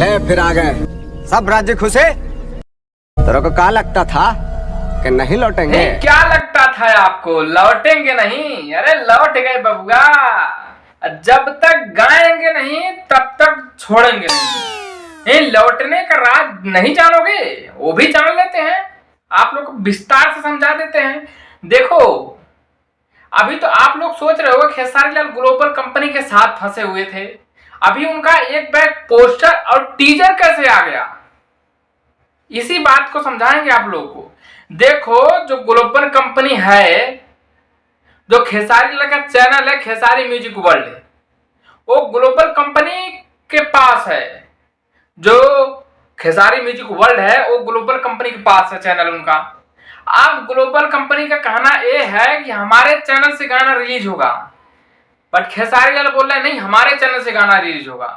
ले फिर आ गए सब राज्य खुश है। तेरे को क्या लगता था कि नहीं लौटेंगे? क्या लगता था आपको लौटेंगे नहीं? अरे लौट गए बबुआ। जब तक गाएंगे नहीं तब तक छोड़ेंगे नहीं। लौटने का राज नहीं जानोगे? वो भी जान लेते हैं, आप लोग को विस्तार से समझा देते हैं। देखो अभी तो आप लोग सोच रहे हो खेसारी लाल ग्लोबल कंपनी के साथ फंसे हुए थे, अभी उनका एक बैग पोस्टर और टीजर कैसे आ गया, इसी बात को समझाएंगे आप लोगों को। देखो जो ग्लोबल कंपनी है, जो खेसारी लाल का चैनल है खेसारी म्यूजिक वर्ल्ड, वो ग्लोबल कंपनी के पास है। जो खेसारी म्यूजिक वर्ल्ड है वो ग्लोबल कंपनी के पास है चैनल उनका। अब ग्लोबल कंपनी का कहना ये है कि हमारे चैनल से गाना रिलीज होगा, बट खेसारी लाल बोल रहे नहीं हमारे चैनल से गाना रिलीज होगा,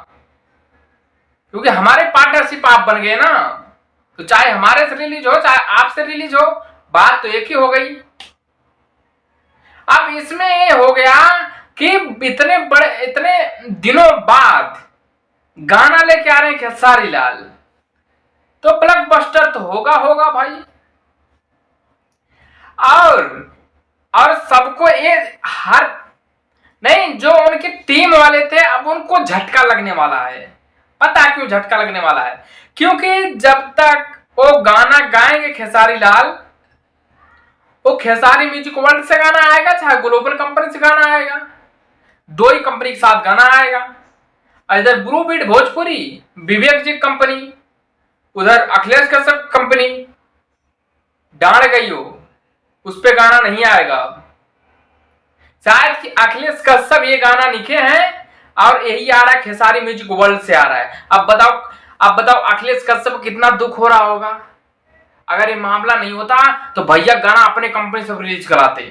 क्योंकि हमारे पार्टनरशिप आप बन गए ना, तो चाहे हमारे से रिलीज हो चाहे आपसे रिलीज हो, बात तो एक ही हो गई। अब इसमें ये हो गया कि इतने दिनों बाद गाना लेके आ रहे हैं खेसारी लाल, तो ब्लॉकबस्टर तो होगा भाई। और सबको ये हर नहीं, जो उनकी टीम वाले थे अब उनको झटका लगने वाला है। पता है क्यों झटका लगने वाला है? क्योंकि जब तक वो गाना गाएंगे खेसारी लाल, वो खेसारी म्यूजिक वर्ल्ड से गाना आएगा चाहे ग्लोबल कंपनी से गाना आएगा, दो ही कंपनी के साथ गाना आएगा। इधर ब्लू बीट भोजपुरी विवेक जी कंपनी, उधर अखिलेश कश्यप कंपनी डांड गई हो, उस पे गाना नहीं आएगा। शायद कि अखिलेश कश्यप ये गाना लिखे हैं और यही आ रहा है खेसारी म्यूजिक वर्ल्ड से आ रहा है। अब बताओ अखिलेश कश्यप को कितना दुख हो रहा होगा। अगर ये मामला नहीं होता तो भैया गाना अपने कंपनी से रिलीज कराते,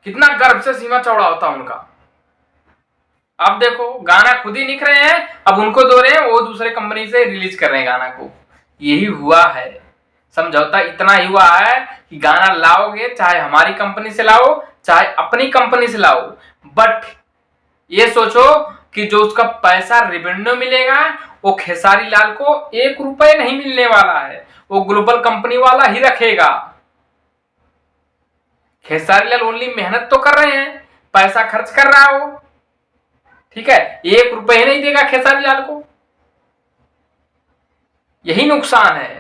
कितना गर्व से सीमा चौड़ा होता उनका। अब देखो गाना खुद ही लिख रहे हैं, अब उनको दो रहे हैं, वो दूसरे कंपनी से रिलीज कर रहे हैं गाना को। यही हुआ है, समझौता इतना ही हुआ है कि गाना लाओगे चाहे हमारी कंपनी से लाओ चाहे अपनी कंपनी से लाओ, बट ये सोचो कि जो उसका पैसा रेवेन्यू मिलेगा वो खेसारी लाल को 1 रुपए नहीं मिलने वाला है, वो ग्लोबल कंपनी वाला ही रखेगा। खेसारी लाल ओनली मेहनत तो कर रहे हैं, पैसा खर्च कर रहा हो, ठीक है, 1 रुपए ही नहीं देगा खेसारी लाल को। यही नुकसान है।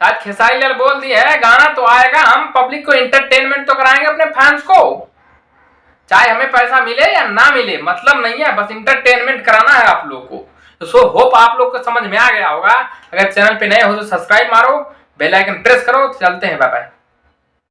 शायद खेसारी लाल बोल दिया है गाना तो आएगा, हम पब्लिक को एंटरटेनमेंट तो कराएंगे अपने फैंस को, चाहे हमें पैसा मिले या ना मिले मतलब नहीं है, बस एंटरटेनमेंट कराना है आप लोग को। तो सो होप आप लोग को समझ में आ गया होगा। अगर चैनल पे नए हो तो सब्सक्राइब मारो, बेल आइकन प्रेस करो। चलते हैं, बाय बाय।